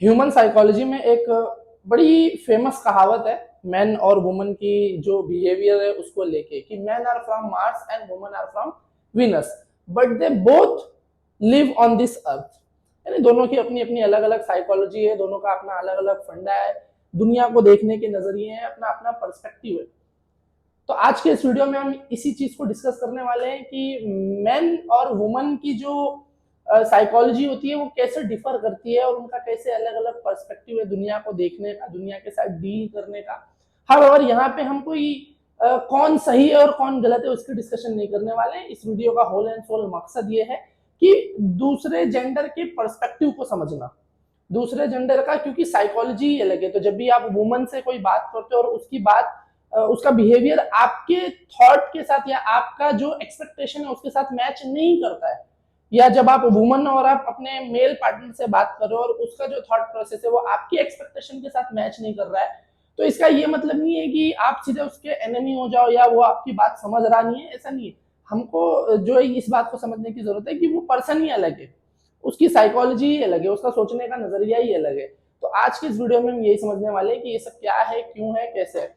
Human psychology में एक बड़ी फेमस कहावत है मैन और वुमन की जो बिहेवियर है उसको लेके कि man are from Mars and woman are from Venus but they both live on this earth. यानी दोनों की अपनी अपनी अलग अलग साइकोलॉजी है, दोनों का अपना अलग अलग फंडा है, दुनिया को देखने के नजरिए हैं, अपना अपना पर्सपेक्टिव है। तो आज के इस वीडियो में हम इसी चीज को डिस्कस करने वाले हैं कि मेन और वुमन की जो साइकोलॉजी होती है वो कैसे डिफर करती है और उनका कैसे अलग अलग पर्सपेक्टिव है दुनिया को देखने का, दुनिया के साथ डील करने का। हाउएवर यहाँ पे हम कोई कौन सही है और कौन गलत है उसकी डिस्कशन नहीं करने वाले हैं। इस वीडियो का होल एंड सोल मकसद ये है कि दूसरे जेंडर के पर्सपेक्टिव को समझना, दूसरे जेंडर का, क्योंकि साइकोलॉजी अलग है। तो जब भी आप वुमन से कोई बात करते हो और उसकी बात उसका बिहेवियर आपके थॉट के साथ या आपका जो एक्सपेक्टेशन है उसके साथ मैच नहीं करता है, या जब आप वुमन और आप अपने मेल पार्टनर से बात कर रहे हो और उसका जो थॉट प्रोसेस है वो आपकी एक्सपेक्टेशन के साथ मैच नहीं कर रहा है, तो इसका ये मतलब नहीं है कि आप सीधे उसके एनिमी हो जाओ या वो आपकी बात समझ रहा नहीं है। ऐसा नहीं है। हमको जो है इस बात को समझने की जरूरत है कि वो पर्सन ही अलग है, उसकी साइकोलॉजी ही अलग है, उसका सोचने का नजरिया ही अलग है। तो आज की इस वीडियो में हम यही समझने वाले हैं कि ये सब क्या है, क्यों है, कैसे है।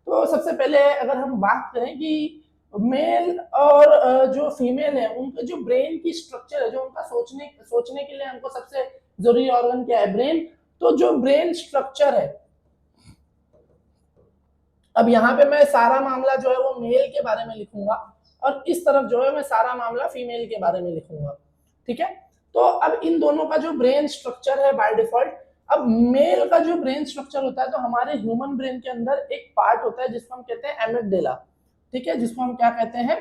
तो सबसे पहले अगर हम बात करें कि मेल और जो फीमेल है उनका जो ब्रेन की स्ट्रक्चर है, जो उनका सोचने सोचने के लिए हमको सबसे जरूरी ऑर्गन क्या है, ब्रेन। तो जो ब्रेन स्ट्रक्चर है, अब यहाँ पे मैं सारा मामला जो है वो मेल के बारे में लिखूंगा और इस तरफ जो है मैं सारा मामला फीमेल के बारे में लिखूंगा। ठीक है। तो अब इन दोनों का जो ब्रेन स्ट्रक्चर है बाय डिफॉल्ट, अब मेल का जो ब्रेन स्ट्रक्चर होता है तो हमारे ह्यूमन ब्रेन के अंदर एक पार्ट होता है जिसको हम कहते हैं एमिगडाला। ठीक है, जिसको हम क्या कहते हैं,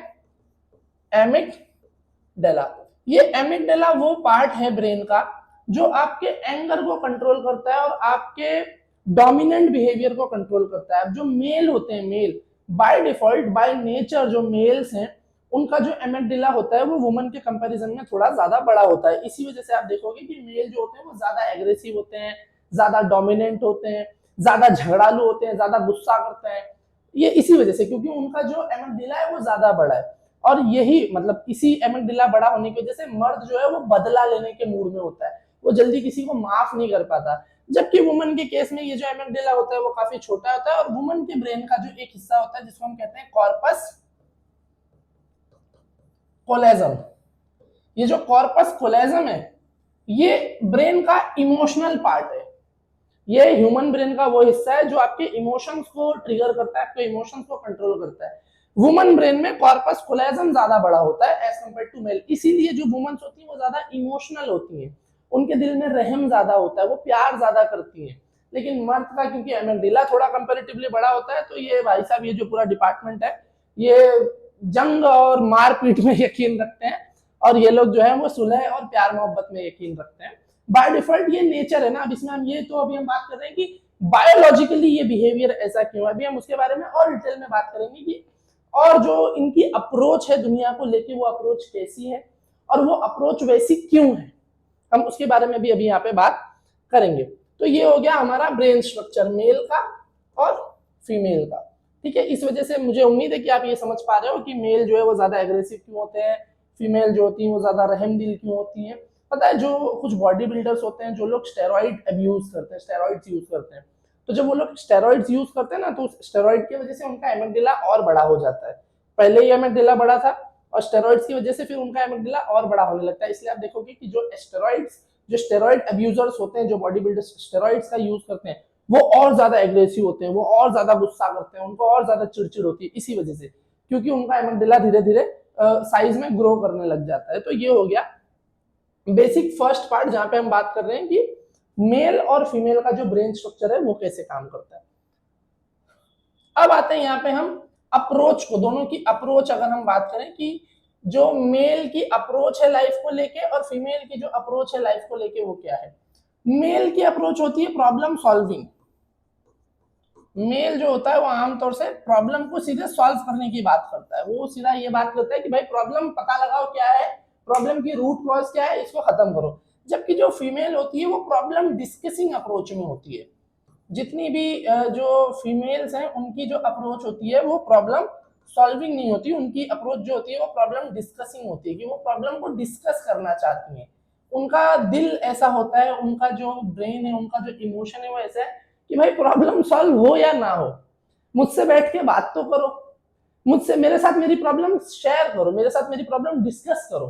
एमिगडाला। ये एमिगडाला वो पार्ट है ब्रेन का जो आपके एंगर को कंट्रोल करता है और आपके डोमिनेंट बिहेवियर को कंट्रोल करता है। अब जो मेल होते हैं, male by default by nature जो मेल्स हैं उनका जो एमिगडाला होता है वो वुमन के कंपैरिजन में थोड़ा ज्यादा बड़ा होता है। इसी वजह से आप देखोगे कि मेल जो होते हैं वो ज्यादा एग्रेसिव होते हैं, ज्यादा डोमिनेंट होते हैं, ज्यादा झगड़ालू होते हैं, ज्यादा गुस्सा करते हैं। ये इसी वजह से, क्योंकि उनका जो एमिगडाला है वो ज्यादा बड़ा है। और यही मतलब इसी एमिगडाला बड़ा होने की वजह से मर्द जो है वो बदला लेने के मूड में होता है, वो जल्दी किसी को माफ नहीं कर पाता। जबकि वुमन के केस में ये जो एमिगडाला होता है वो काफी छोटा होता है और वुमन के ब्रेन का जो एक हिस्सा होता है जिसको हम कहते हैं कॉर्पस कोलेजम, ये जो कॉर्पस कोलेजम है ये ब्रेन का इमोशनल पार्ट है। ये ह्यूमन ब्रेन का वो हिस्सा है जो आपके इमोशंस को ट्रिगर करता है, आपके इमोशंस को कंट्रोल करता है। वुमन ब्रेन में कॉर्पस कोलेजम ज्यादा बड़ा होता है एज कम्पेयर टू मेल। इसीलिए जो वुमन्स होती है वो ज्यादा इमोशनल होती है, उनके दिल में रहम ज्यादा होता है, वो प्यार ज्यादा करती है। लेकिन मर्द का क्योंकि एमिगडाला थोड़ा कंपैरेटिवली बड़ा होता है तो ये भाई साहब ये जो पूरा डिपार्टमेंट है ये जंग और मारपीट में यकीन रखते हैं और ये लोग जो है वो सुलह और प्यार मोहब्बत में यकीन रखते हैं। बाय डिफॉल्ट ये नेचर है ना। अब इसमें हम ये तो अभी हम बात कर रहे हैं कि बायोलॉजिकली ये बिहेवियर ऐसा क्यों है, अभी हम उसके बारे में और डिटेल में बात करेंगे कि और जो इनकी अप्रोच है दुनिया को लेके वो अप्रोच कैसी है और वो अप्रोच वैसी क्यों है, हम उसके बारे में भी अभी यहाँ पे बात करेंगे। तो ये हो गया हमारा ब्रेन स्ट्रक्चर मेल का और फीमेल का। ठीक है, इस वजह से मुझे उम्मीद है कि आप ये समझ पा रहे हो कि मेल जो है वो ज्यादा एग्रेसिव क्यों होते हैं, फीमेल जो होती है वो ज्यादा रहम दिल क्यों होती है। पता है जो कुछ बॉडी बिल्डर्स होते हैं जो लोग स्टेरॉइड अब्यूज करते हैं, स्टेरॉइड्स यूज करते हैं, तो जब वो लोग स्टेरॉइड्स यूज करते हैं ना तो स्टेरॉइड की वजह से उनका एमिगडाला और बड़ा हो जाता है। पहले ही एमिगडाला बड़ा था और स्टेरॉइड्स की वजह से फिर उनका एमिगडाला और बड़ा होने लगता है। इसलिए आप देखोगे कि जो स्टेरॉइड अब्यूजर्स होते हैं, जो बॉडी बिल्डर्स स्टेरॉइड्स का यूज करते हैं, वो और ज्यादा एग्रेसिव होते हैं, वो और ज्यादा गुस्सा करते हैं, उनको और ज्यादा चिड़चिड़ होती है इसी वजह से, क्योंकि उनका एमिगडाला धीरे धीरे साइज में ग्रो करने लग जाता है। तो ये हो गया बेसिक फर्स्ट पार्ट जहां पे हम बात कर रहे हैं कि मेल और फीमेल का जो ब्रेन स्ट्रक्चर है वो कैसे काम करता है। अब आते हैं यहाँ पे हम अप्रोच को, दोनों की अप्रोच अगर हम बात करें कि जो मेल की अप्रोच है लाइफ को लेके और फीमेल की जो अप्रोच है लाइफ को लेके वो क्या है। मेल की अप्रोच होती है प्रॉब्लम सॉल्विंग। मेल जो होता है वो आमतौर से प्रॉब्लम को सीधे सॉल्व करने की बात करता है। वो सीधा ये बात करता है कि भाई प्रॉब्लम पता लगाओ क्या है, प्रॉब्लम की रूट कॉज क्या है, इसको खत्म करो। जबकि जो फीमेल होती है वो प्रॉब्लम डिस्कसिंग अप्रोच में होती है। जितनी भी जो फीमेल्स हैं उनकी जो अप्रोच होती है वो प्रॉब्लम सॉल्विंग नहीं होती, उनकी अप्रोच जो होती है वो प्रॉब्लम डिस्कसिंग होती है, कि वो प्रॉब्लम को डिस्कस करना चाहती हैं। उनका दिल ऐसा होता है, उनका जो ब्रेन है, उनका जो इमोशन है वो ऐसा है कि भाई प्रॉब्लम सॉल्व हो या ना हो, मुझसे बैठ के बात तो करो, मुझसे मेरे साथ मेरी प्रॉब्लम शेयर करो, मेरे साथ मेरी प्रॉब्लम डिस्कस करो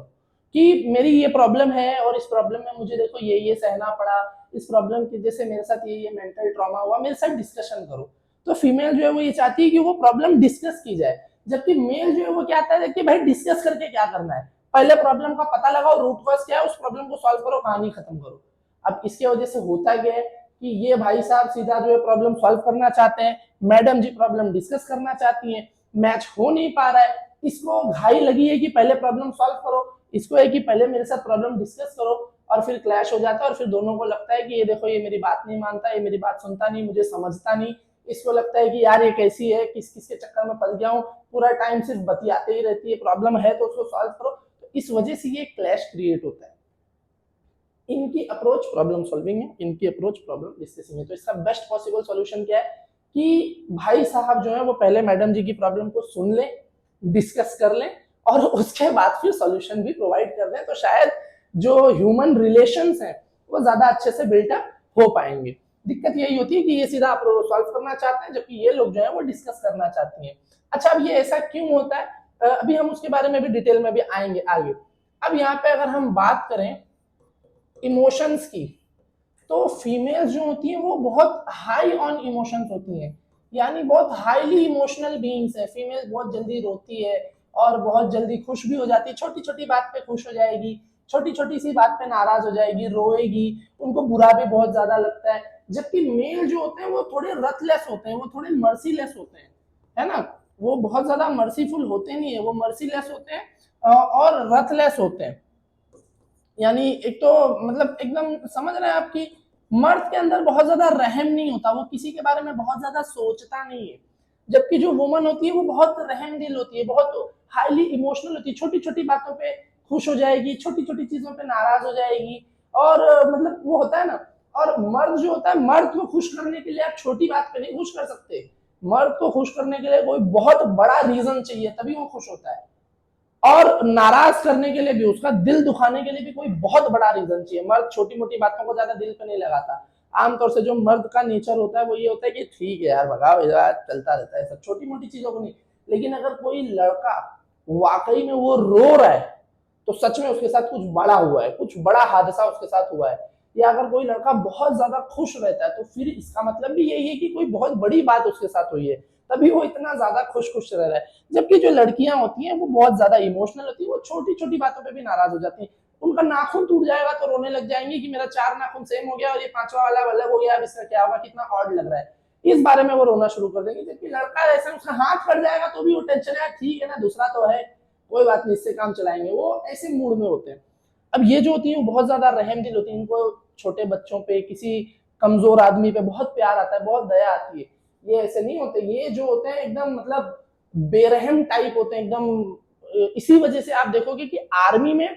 कि मेरी ये प्रॉब्लम है और इस प्रॉब्लम में मुझे देखो ये सहना पड़ा, इस प्रॉब्लम की वजह से मेरे साथ ये मेंटल ट्रॉमा हुआ, मेरे साथ डिस्कशन करो। तो फीमेल जो है वो ये चाहती है कि वो प्रॉब्लम डिस्कस की जाए, जबकि मेल जो है वो क्या आता है कि भाई डिस्कस करके क्या करना है, पहले प्रॉब्लम का पता लगाओ, रूट कॉज क्या है, उस प्रॉब्लम को सॉल्व करो, कहानी खत्म करो। अब इसके वजह से होता क्या है कि ये भाई साहब सीधा जो है प्रॉब्लम सॉल्व करना चाहते हैं, मैडम जी प्रॉब्लम डिस्कस करना चाहती हैं, मैच हो नहीं पा रहा है, इसको घाई लगी है कि पहले प्रॉब्लम सॉल्व करो, इसको है कि पहले मेरे साथ प्रॉब्लम डिस्कस करो, और फिर क्लैश हो जाता है और फिर दोनों को लगता है कि ये देखो ये मेरी बात नहीं मानता, ये मेरी बात सुनता नहीं, मुझे समझता नहीं, इसको लगता है कि यार ये कैसी है, किस किस के चक्कर में फंस गया हूँ, पूरा टाइम सिर्फ बतियाते ही रहती है, प्रॉब्लम है तो उसको सॉल्व करो। तो इस वजह से ये क्लैश क्रिएट होता है। इनकी अप्रोच प्रॉब्लम सॉल्विंग है, इनकी अप्रोच प्रॉब्लम डिस्कसिंग है। तो इसका बेस्ट पॉसिबल सॉल्यूशन क्या है कि भाई साहब जो है वो पहले मैडम जी की प्रॉब्लम को सुन ले, डिस्कस कर ले, और उसके बाद फिर सॉल्यूशन भी प्रोवाइड कर दें, तो शायद जो ह्यूमन रिलेशंस हैं वो ज्यादा अच्छे से बिल्टअप हो पाएंगे। दिक्कत यही होती है कि ये सीधा सॉल्व करना चाहते हैं, जबकि ये लोग जो है वो डिस्कस करना चाहती हैं। अच्छा, अब ये ऐसा क्यों होता है, अभी हम उसके बारे में भी डिटेल में भी आएंगे आगे। अब यहाँ पे अगर हम बात करें इमोशंस की, तो फीमेल्स जो होती हैं वो बहुत हाई ऑन इमोशंस होती हैं, यानी बहुत हाईली इमोशनल बीइंग्स है। फीमेल्स बहुत जल्दी रोती है और बहुत जल्दी खुश भी हो जाती है, छोटी छोटी बात पे खुश हो जाएगी, छोटी छोटी सी बात पे नाराज हो जाएगी, रोएगी, उनको बुरा भी बहुत ज्यादा लगता है। जबकि मेल जो होते हैं वो थोड़े रथलेस होते हैं, वो थोड़े मर्सीलेस होते हैं, है ना, वो बहुत ज्यादा मर्सीफुल होते नहीं है, वो मर्सीलेस होते हैं और रथलेस होते हैं। यानी एक तो मतलब एकदम समझ रहे हैं आपकी, मर्द के अंदर बहुत ज्यादा रहम नहीं होता, वो किसी के बारे में बहुत ज्यादा सोचता नहीं है, जबकि जो वुमन होती है वो बहुत रहम दिल होती है, बहुत हाईली इमोशनल होती है, छोटी छोटी बातों पे खुश हो जाएगी, छोटी छोटी चीजों पे नाराज हो जाएगी, और मतलब वो होता है ना। और मर्द जो होता है, मर्द को खुश करने के लिए आप छोटी बात पे नहीं खुश कर सकते, मर्द को खुश करने के लिए कोई बहुत बड़ा रीजन चाहिए तभी वो खुश होता है, और नाराज करने के लिए भी, उसका दिल दुखाने के लिए भी कोई बहुत बड़ा रीजन चाहिए। मर्द छोटी मोटी बातों को ज्यादा दिल पे नहीं लगाता। आमतौर से जो मर्द का नेचर होता है वो ये होता है कि ठीक है यार, भगाओ यार, चलता रहता है, सब छोटी मोटी चीजों को नहीं। लेकिन अगर कोई लड़का वाकई में वो रो रहा है तो सच में उसके साथ कुछ बड़ा हुआ है, कुछ बड़ा हादसा उसके साथ हुआ है। या अगर कोई लड़का बहुत ज्यादा खुश रहता है तो फिर इसका मतलब भी यही है कि कोई बहुत बड़ी बात उसके साथ हुई है, तभी वो इतना ज्यादा खुश खुश रह रहा है। जबकि जो लड़कियां होती हैं वो बहुत ज्यादा इमोशनल होती है, वो छोटी छोटी बातों पे भी नाराज हो जाती है। उनका नाखून टूट जाएगा तो रोने लग जाएंगे कि मेरा 4 नाखून सेम हो गया और ये 5वां वाला अलग हो गया, अब इसका क्या होगा, कितना ऑड लग रहा है, इस बारे में वो रोना शुरू कर देंगे। जबकि लड़का ऐसा, उसका हाथ कट जाएगा तो भी वो टेंशन है, ठीक है ना, दूसरा तो है, कोई बात नहीं, इससे काम चलाएंगे, वो ऐसे मूड में होते हैं। अब ये जो होती है वो बहुत ज्यादा रहम दिल होती है, इनको छोटे बच्चों पे, किसी कमजोर आदमी पे बहुत प्यार आता है, बहुत दया आती है। ये ऐसे नहीं होते, ये जो होते हैं एकदम मतलब बेरहम टाइप होते हैं एकदम। इसी वजह से आप देखोगे कि आर्मी में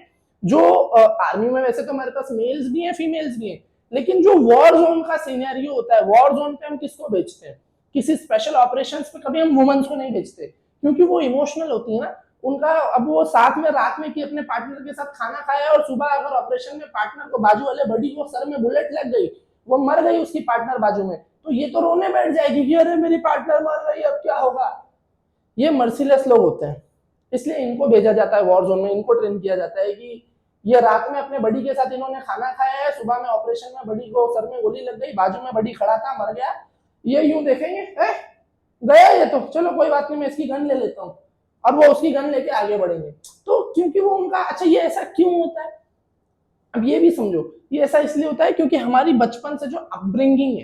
जो आर्मी में वैसे तो हमारे पास मेल्स भी हैं, फीमेल्स भी हैं, लेकिन जो वॉर जोन का सिनेरियो होता है, वॉर जोन पे हम किसको भेजते हैं, किसी स्पेशल ऑपरेशंस पे कभी हम वुमेन्स को नहीं भेजते, क्योंकि वो इमोशनल होती है ना उनका। अब वो साथ में रात में कि अपने पार्टनर के साथ खाना खाया और सुबह अगर ऑपरेशन में पार्टनर को, बाजू वाले बड़ी को सर में बुलेट लग गई, वो मर गई उसकी पार्टनर बाजू में, तो ये तो रोने बैठ जाएगी कि अरे मेरी पार्टनर मर गई, अब क्या होगा। ये मर्सीलेस लोग होते हैं, इसलिए इनको भेजा जाता है वॉर जोन में, इनको ट्रेन किया जाता है कि ये रात में अपने बड़ी के साथ इन्होंने खाना खाया है, सुबह में ऑपरेशन में बड़ी को सर में गोली लग गई, बाजू में बड़ी खड़ा था, मर गया, ये यूं देखेंगे गया ये तो, चलो कोई बात नहीं, मैं इसकी गन ले लेता हूँ, और वो उसकी गन लेके आगे बढ़ेंगे। तो क्योंकि वो उनका, अच्छा ये ऐसा क्यों होता है, अब ये भी समझो, ये ऐसा इसलिए होता है क्योंकि हमारी बचपन से जो अपब्रिंगिंग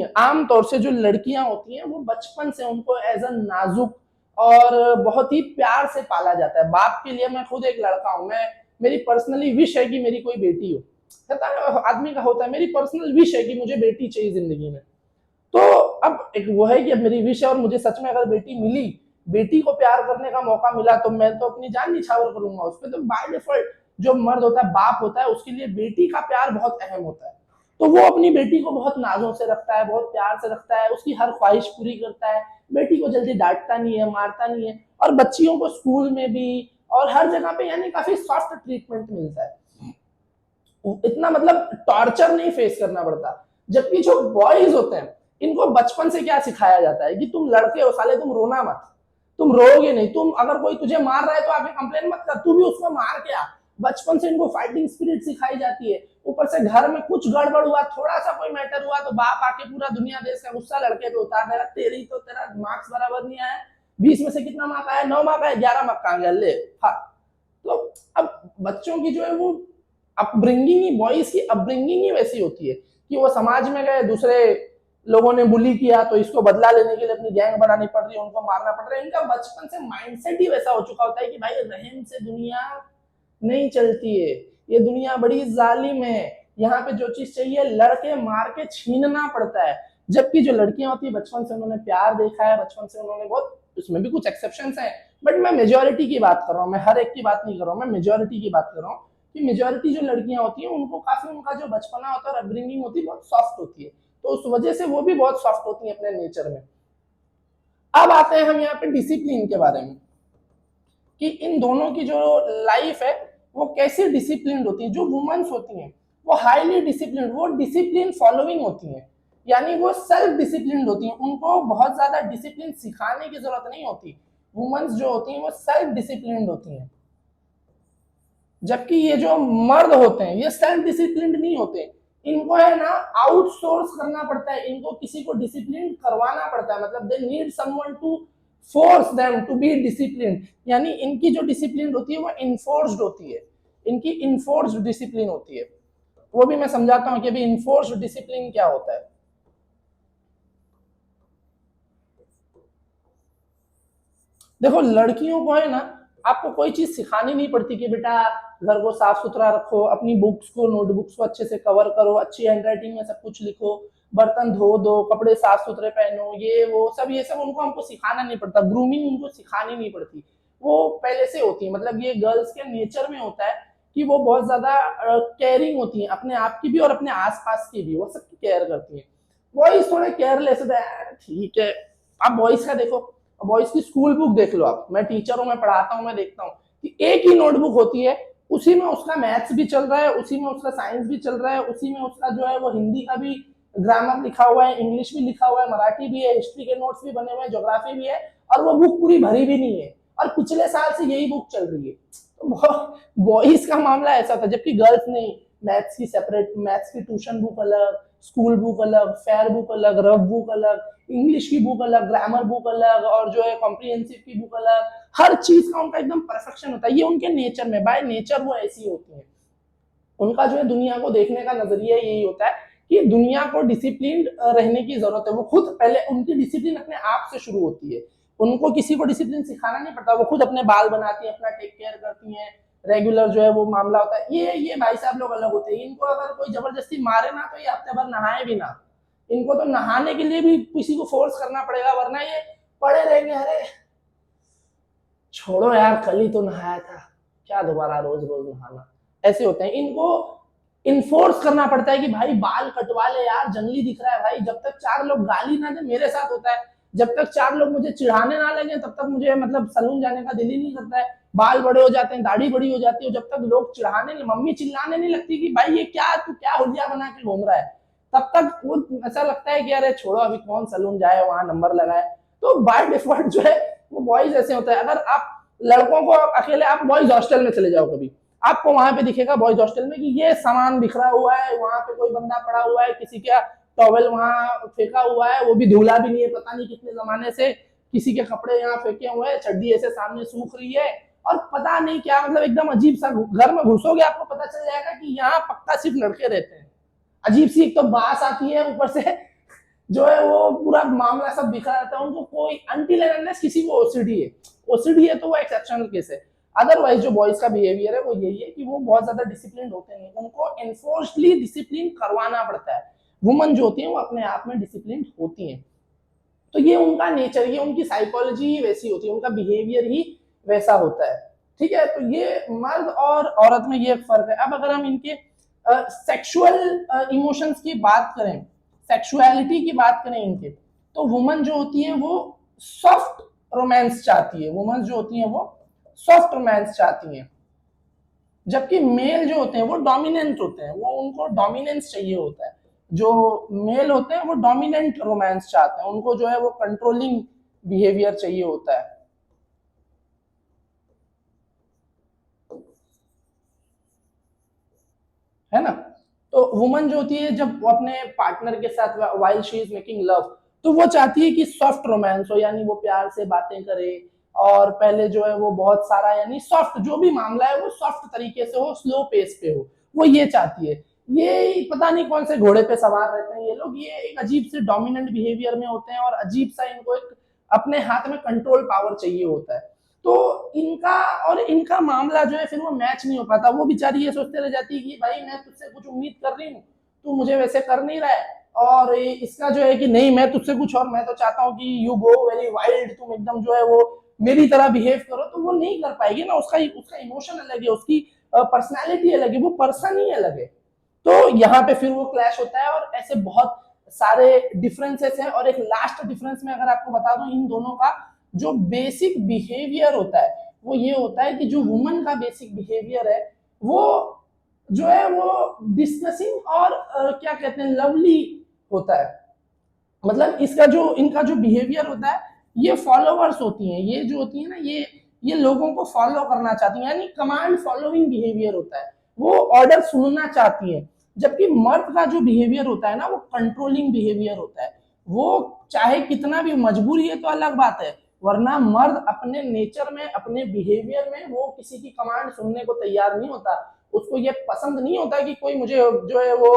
है, आमतौर से जो लड़कियां होती हैं वो बचपन से उनको एज अ नाजुक और बहुत ही प्यार से पाला जाता है। बाप के लिए, मैं खुद एक लड़का हूं, मैं, मेरी पर्सनली विश है कि मेरी कोई बेटी हो, कहता है आदमी का होता है, मेरी पर्सनल विश है कि मुझे बेटी चाहिए जिंदगी में। तो अब एक वो है कि अब मेरी विश है और मुझे सच में अगर बेटी मिली, बेटी को प्यार करने का मौका मिला, तो मैं तो अपनी जान निछावर करूंगा उस पर। तो बाय डिफॉल्ट जो मर्द होता है, बाप होता है, उसके लिए बेटी का प्यार बहुत अहम होता है, तो वो अपनी बेटी को बहुत नाजों से रखता है, बहुत प्यार से रखता है, उसकी हर ख्वाहिश पूरी करता है, बेटी को जल्दी डांटता नहीं है, मारता नहीं है, और बच्चियों को स्कूल में भी और हर जगह पे यानी काफी सॉफ्ट ट्रीटमेंट मिलता है। इतना मतलब टॉर्चर नहीं फेस करना पड़ता। जबकि जो बॉयज होते हैं इनको बचपन से क्या सिखाया जाता है कि तुम लड़के हो साले, तुम रोना मत, तुम रोगे नहीं, तुम अगर कोई तुझे मार रहा है तो आके कंप्लेन मत कर, तू भी उसको मार के आ। बचपन से इनको फाइटिंग स्पिरिट सिखाई जाती है। ऊपर से घर में कुछ गड़बड़ हुआ, थोड़ा सा कोई मैटर हुआ तो बाप आके पूरा दुनिया देश का गुस्सा लड़के पे उतार देगा, तेरी तो तेरा मार्क्स बराबर नहीं आया, 20 में से कितना मार्क आया, 9 मार्क आया, 11 मार्क कहां गया, ले फा। तो अब बच्चों की जो है वो अपब्रिंगिंग ही, बॉयज की अपब्रिंगिंग ही वैसी होती है कि वो समाज में गए, दूसरे लोगों ने बुली किया तो इसको बदला लेने के लिए अपनी गैंग बनानी पड़ रही है, उनको मारना पड़ रहा है। इनका बचपन से माइंडसेट ही वैसा हो चुका होता है कि भाई रहम से दुनिया नहीं चलती है, ये दुनिया बड़ी जालिम है, यहाँ पे जो चीज चाहिए लड़के मार के छीनना पड़ता है। जबकि जो लड़कियां होती है बचपन से उन्होंने प्यार देखा है, बचपन से उन्होंने बहुत, उसमें भी कुछ एक्सेप्शन है, बट मैं मेजोरिटी की बात कर रहा हूँ, मैं हर एक की बात नहीं कर रहा हूँ, मैं मेजोरिटी की बात कर रहा हूँ कि मेजोरिटी जो लड़कियां होती हैं उनको काफी उनका जो बचपना होता है और अपब्रिंगिंग होती है बहुत सॉफ्ट होती है, तो उस वजह से वो भी बहुत सॉफ्ट होती हैं अपने नेचर में। अब आते हैं हम यहाँ पे डिसिप्लिन के बारे में कि इन दोनों की जो लाइफ है वो कैसे डिसिप्लिन होती है। जो वुमेन्स होती हैं वो हाईली डिसिप्लिन, वो डिसिप्लिन फॉलोइंग होती हैं, यानी वो सेल्फ डिसिप्लिन होती हैं, उनको बहुत ज्यादा डिसिप्लिन सिखाने की जरूरत नहीं होती। वुमेन्स जो होती हैं वो सेल्फ डिसिप्लिन होती हैं, जबकि ये जो मर्द होते हैं ये सेल्फ डिसिप्लिन नहीं होते, इनको है ना आउटसोर्स करना पड़ता है, इनको किसी को डिसिप्लिन करवाना पड़ता है, मतलब they need someone to force them to be discipline, यानी इनकी जो डिसिप्लिन होती है वो इन्फोर्स्ड होती है, इनकी इन्फोर्स्ड डिसिप्लिन होती है। वो भी मैं समझाता हूं कि अभी इन्फोर्स्ड डिसिप्लिन क्या होता है। देखो लड़कियों को है ना आपको कोई चीज सिखानी नहीं पड़ती कि बेटा घर को साफ सुथरा रखो, अपनी बुक्स को, नोटबुक्स को अच्छे से कवर करो, अच्छी हैंडराइटिंग में सब कुछ लिखो, बर्तन धो दो, कपड़े साफ सुथरे पहनो, ये सब उनको हमको सिखाना नहीं पड़ता, ग्रूमिंग उनको सिखानी नहीं पड़ती, वो पहले से होती है। मतलब ये गर्ल्स के नेचर में होता है कि वो बहुत ज्यादा केयरिंग होती है, अपने आप की भी और अपने आसपास की भी, वो सबकी केयर करती है। बॉयज थोड़े केयरलेस होते हैं, ठीक है। आप बॉयज का देखो, बॉयज की स्कूल बुक देख लो आप, मैं टीचर हूं, मैं पढ़ाता हूं, मैं देखता हूँ कि एक ही नोटबुक होती है, उसी में उसका मैथ्स भी चल रहा है, उसी में उसका साइंस भी चल रहा है, उसी में उसका जो है वो हिंदी का भी ग्रामर लिखा हुआ है, इंग्लिश भी लिखा हुआ है, मराठी भी है, हिस्ट्री के नोट्स भी बने हुए हैं, ज्योग्राफी भी है, और वो बुक पूरी भरी भी नहीं है, और पिछले साल से यही बुक चल रही है। तो बॉयज का मामला ऐसा था, जबकि गर्ल्स नहीं, मैथ्स की सेपरेट, मैथ्स की ट्यूशन बुक अलग, स्कूल बुक अलग, फेयर बुक अलग, रफ बुक अलग, इंग्लिश की बुक अलग, ग्रामर बुक अलग, और जो है कॉम्प्रिहेंसिव की बुक अलग, हर चीज का उनका एकदम परफेक्शन होता है। ये उनके नेचर में, बाय नेचर वो ऐसी होती है, उनका जो है दुनिया को देखने का नजरिया यही होता है कि दुनिया को डिसिप्लिन रहने की जरूरत है। वो खुद पहले, उनकी डिसिप्लिन अपने आप से शुरू होती है, उनको किसी को डिसिप्लिन सिखाना नहीं पड़ता, वो खुद अपने बाल बनाती है, अपना टेक केयर करती है, रेगुलर जो है वो मामला होता है। ये भाई साहब लोग अलग होते हैं, इनको अगर कोई जबरदस्ती मारे ना तो ये हफ्ते भर नहाए भी ना, इनको तो नहाने के लिए भी किसी को फोर्स करना पड़ेगा, वरना ये पड़े रहेंगे, अरे छोड़ो यार कल ही तो नहाया था, क्या दोबारा रोज रोज नहाना, ऐसे होते हैं। इनको इन्फोर्स करना पड़ता है कि भाई बाल कटवा ले यार, जंगली दिख रहा है भाई, जब तक 4 लोग गाली ना दे, मेरे साथ होता है, जब तक 4 लोग मुझे चिढ़ाने ना लगे तब तक मुझे मतलब सलून जाने का दिल ही नहीं करता है। बाल बड़े हो जाते हैं, दाढ़ी बड़ी हो जाती है, जब तक लोग चिढ़ाने, मम्मी चिल्लाने नहीं लगती कि भाई ये क्या, तू क्या हुलिया बना के घूम रहा है, तब तक वो ऐसा लगता है कि अरे छोड़ो अभी कौन सलून जाए वहां नंबर लगाए। तो बाय डिफॉल्ट जो है वो बॉयज ऐसे होता है। अगर आप लड़कों को अकेले, आप बॉयज हॉस्टल में चले जाओ कभी, आपको वहां पे दिखेगा बॉयज हॉस्टल में कि ये सामान बिखरा हुआ है, वहां पे कोई बंदा पड़ा हुआ है, किसी का टॉवेल वहां फेंका हुआ है, वो भी धुला भी नहीं है, पता नहीं कितने जमाने से, किसी के कपड़े यहाँ फेंके हुए हैं, चड्डी ऐसे सामने सूख रही है, और पता नहीं क्या, मतलब एकदम अजीब सा। घर में घुसोगे आपको पता चल जाएगा कि यहाँ पक्का सिर्फ लड़के रहते हैं। अजीब सी एक तो बास आती है, ऊपर से जो है वो पूरा मामला सब बिखरा रहता है। उनको कोई अनटिल एंड अनलेस किसी को ओसीडी है, ओसीडी है तो वो एक्सेप्शनल केस है, अदरवाइज जो बॉयज का बिहेवियर है वो यही है कि वो बहुत ज्यादा डिसिप्लिन होते हैं, उनको एनफोर्सली डिसिप्लिन करवाना पड़ता है। वुमन जो होती है वो अपने आप में डिसिप्लिन होती है, तो ये उनका नेचर, ये उनकी साइकोलॉजी ही वैसी होती है, उनका बिहेवियर ही वैसा होता है। ठीक है, तो ये मर्द और औरत में ये फर्क है। अब अगर हम इनके सेक्सुअल इमोशंस की बात करें, सेक्सुअलिटी की बात करें इनके, तो वुमन जो होती है वो सॉफ्ट रोमांस चाहती है, वुमन जो होती है वो सॉफ्ट रोमांस चाहती हैं, जबकि मेल जो होते हैं वो डोमिनेंट होते हैं, वो उनको डोमिनेंस चाहिए होता है। जो मेल होते हैं वो डोमिनेंट रोमांस चाहते हैं, उनको जो है वो कंट्रोलिंग बिहेवियर चाहिए होता है ना। तो वुमन जो होती है जब वो अपने पार्टनर के साथ while she is making love, तो वो चाहती है कि सॉफ्ट रोमांस हो, यानी वो प्यार से बातें करे और पहले जो है वो बहुत सारा यानी सॉफ्ट जो भी मामला है वो सॉफ्ट तरीके से हो, स्लो पेस पे हो, वो ये चाहती है। ये पता नहीं कौन से घोड़े पे सवार रहते हैं ये लोग, ये एक अजीब से डोमिनेंट बिहेवियर में होते हैं और अजीब सा इनको एक अपने हाथ में कंट्रोल पावर चाहिए होता है। तो इनका और इनका मामला जो है फिर वो मैच नहीं हो पाता। वो बेचारी ये सोचते रह जाती है कि भाई मैं तुझसे कुछ उम्मीद कर रही हूँ, तू मुझे वैसे कर नहीं रहा है, और इसका जो है कि नहीं मैं तुझसे कुछ और, मैं तो चाहता हूँ कि यू गो वेरी वाइल्ड, तुम एकदम जो है वो मेरी तरह बिहेव करो, तो वो नहीं कर पाएगी ना। उसका उसका इमोशन अलग है, उसकी पर्सनैलिटी अलग है, वो पर्सन ही अलग है। तो यहाँ पे फिर वो क्लैश होता है और ऐसे बहुत सारे डिफरेंसेस हैं। और एक लास्ट डिफरेंस में अगर आपको बता दूं इन दोनों का, जो बेसिक बिहेवियर होता है वो ये होता है कि जो वुमन का बेसिक बिहेवियर है वो जो है वो डिस्कसिंग और क्या कहते हैं लवली होता है। मतलब इसका जो इनका जो बिहेवियर होता है, ये फॉलोवर्स होती हैं, ये जो होती है ना, ये लोगों को फॉलो करना चाहती हैं, यानी कमांड फॉलोइंग बिहेवियर होता है, वो ऑर्डर सुनना चाहती है। जबकि मर्द का जो बिहेवियर होता है ना वो कंट्रोलिंग बिहेवियर होता है। वो चाहे कितना भी मजबूरी है तो अलग बात है, वरना मर्द अपने नेचर में अपने बिहेवियर में वो किसी की कमांड सुनने को तैयार नहीं होता। उसको ये पसंद नहीं होता कि कोई मुझे जो है वो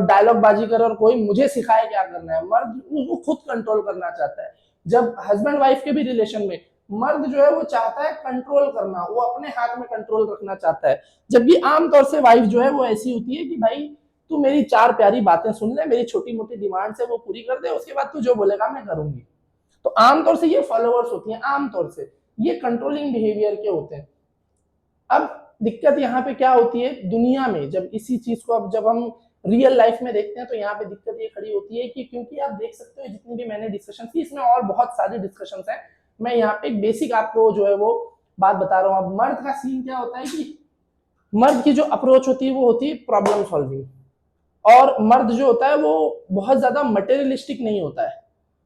डायलॉग बाजी करे और कोई मुझे सिखाए क्या करना है। मर्द वो खुद कंट्रोल करना चाहता है। जब हस्बैंड वाइफ के भी रिलेशन में मर्द जो है वो चाहता है कंट्रोल करना, वो अपने हाथ में कंट्रोल रखना चाहता है। जबकि आमतौर से वाइफ जो है वो ऐसी होती है कि भाई तू मेरी चार प्यारी बातें सुन ले, मेरी छोटी मोटी डिमांड है वो पूरी कर दे, उसके बाद तू जो बोलेगा मैं करूंगी। तो आमतौर से ये फॉलोअर्स होती हैं, आमतौर से ये कंट्रोलिंग बिहेवियर के होते हैं। अब दिक्कत यहाँ पे क्या होती है दुनिया में, जब इसी चीज को अब जब हम रियल लाइफ में देखते हैं तो यहाँ पे दिक्कत ये खड़ी होती है कि क्योंकि आप देख सकते हो जितनी भी मैंने डिस्कशन की इसमें और बहुत सारी डिस्कशन है, मैं यहाँ पे एक बेसिक आपको जो है वो बात बता रहा हूँ। अब मर्द का सीन क्या होता है कि मर्द की जो अप्रोच होती है वो होती है प्रॉब्लम सॉल्विंग। और मर्द जो होता है वो बहुत ज्यादा मटेरियलिस्टिक नहीं होता है।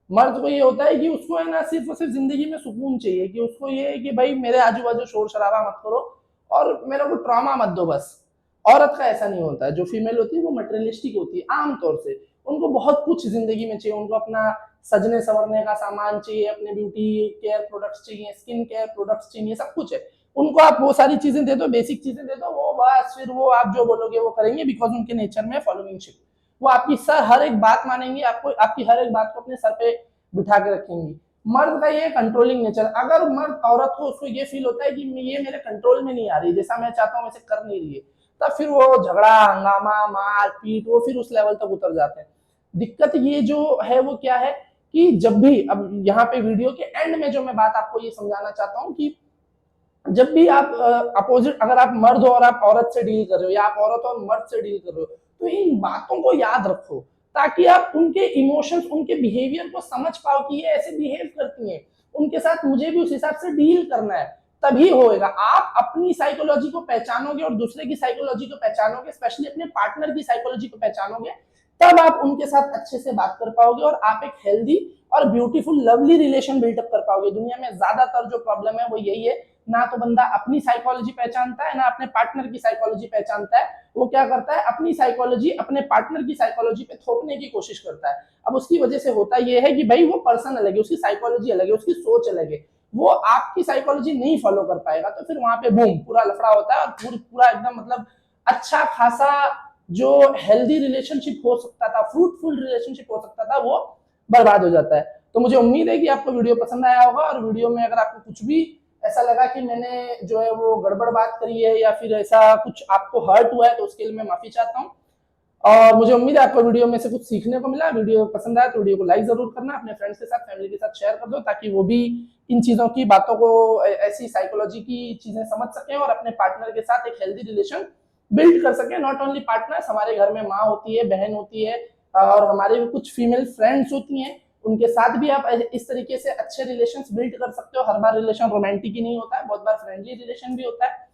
मर्द को ये होता है कि उसको है ना सिर्फ और सिर्फ जिंदगी में सुकून चाहिए, कि उसको ये है कि भाई मेरे आजू बाजू शोर शराबा मत करो और मेरे को ट्रॉमा मत दो बस। औरत का ऐसा नहीं होता है, जो फीमेल होती है वो मटेरियलिस्टिक होती है आमतौर से। उनको बहुत कुछ जिंदगी में चाहिए, उनको अपना सजने संवरने का सामान चाहिए, अपने ब्यूटी केयर प्रोडक्ट्स चाहिए, स्किन केयर प्रोडक्ट्स चाहिए, सब कुछ है। उनको आप वो सारी चीजें दे दो, बेसिक चीजें दे दो, वो बस फिर वो आप जो बोलोगे वो करेंगे, बिकॉज उनके नेचर में फॉलोइंग शिप। वो आपकी सर हर एक बात मानेंगे, आपको आपकी हर एक बात को अपने सर पे बिठा के रखेंगी। मर्द का ये कंट्रोलिंग नेचर, अगर मर्द औरत को उसको ये फील होता है कि ये मेरे कंट्रोल में नहीं आ रही, जैसा मैं चाहता हूँ वैसे कर नहीं रही है, तब फिर वो झगड़ा हंगामा मार पीट वो फिर उस लेवल तक उतर जाते हैं। दिक्कत ये जो है वो क्या है कि जब भी अब यहाँ पे वीडियो के एंड में जो मैं बात आपको ये समझाना चाहता हूँ कि जब भी आप अपोजिट, अगर आप मर्द हो और आप औरत से डील कर रहे हो या आप औरत और मर्द से डील कर रहे हो, तो इन बातों को याद रखो ताकि आप उनके इमोशंस उनके बिहेवियर को समझ पाओ कि ये ऐसे बिहेव करती हैं, उनके साथ मुझे भी उस हिसाब से डील करना है। तभी होएगा। आप अपनी साइकोलॉजी को पहचानोगे और दूसरे की साइकोलॉजी को पहचानोगे, स्पेशली अपने पार्टनर की साइकोलॉजी को पहचानोगे, तब आप उनके साथ अच्छे से बात कर पाओगे और आप एक हेल्दी और ब्यूटीफुल लवली रिलेशन बिल्डअप कर पाओगे। दुनिया में ज्यादातर जो प्रॉब्लम है वो यही है, ना तो बंदा अपनी साइकोलॉजी पहचानता है ना अपने पार्टनर की साइकोलॉजी पहचानता है। वो क्या करता है अपनी साइकोलॉजी अपने पार्टनर की साइकोलॉजी पे थोपने की कोशिश करता है। अब उसकी वजह से होता यह है कि भाई वो पर्सन अलग है, उसकी साइकोलॉजी अलग है, उसकी सोच अलग है, वो आपकी साइकोलॉजी नहीं फॉलो कर पाएगा, तो फिर वहां पे बूम पूरा लफड़ा होता है और पूरा एकदम मतलब अच्छा खासा जो हेल्दी रिलेशनशिप हो सकता था, फ्रूटफुल रिलेशनशिप हो सकता था, वो बर्बाद हो जाता है। तो मुझे उम्मीद है कि आपको वीडियो पसंद आया होगा, और वीडियो में अगर आपको कुछ भी ऐसा लगा कि मैंने जो है वो गड़बड़ बात करी है या फिर ऐसा कुछ आपको हर्ट हुआ है तो उसके लिए मैं माफी चाहता हूँ। और मुझे उम्मीद है आपको वीडियो में से कुछ सीखने को मिला। वीडियो पसंद आया तो वीडियो को लाइक जरूर करना, अपने फ्रेंड्स के साथ फैमिली के साथ शेयर कर दो ताकि वो भी इन चीजों की बातों को ऐसी साइकोलॉजी की चीजें समझ सकें और अपने पार्टनर के साथ एक हेल्दी रिलेशन बिल्ड कर सके। नॉट ओनली पार्टनर्स, हमारे घर में माँ होती है, बहन होती है, और हमारे भी कुछ फीमेल फ्रेंड्स होती हैं, उनके साथ भी आप इस तरीके से अच्छे रिलेशंस बिल्ड कर सकते हो। हर बार रिलेशन रोमांटिक ही नहीं होता है, बहुत बार फ्रेंडली रिलेशन भी होता है।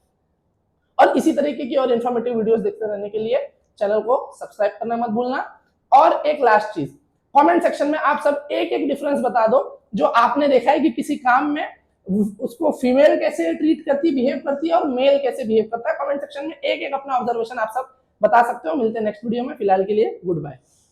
और इसी तरीके की और इन्फॉर्मेटिव वीडियोस देखते रहने के लिए चैनल को सब्सक्राइब करना मत भूलना। और एक लास्ट चीज, कमेंट सेक्शन में आप सब एक एक डिफरेंस बता दो जो आपने देखा है कि किसी काम में उसको फीमेल कैसे ट्रीट करती बिहेव करती है और मेल कैसे बिहेव करता है। कमेंट सेक्शन में एक एक अपना ऑब्जर्वेशन आप सब बता सकते हो। मिलते हैं नेक्स्ट वीडियो में, फिलहाल के लिए गुड बाय।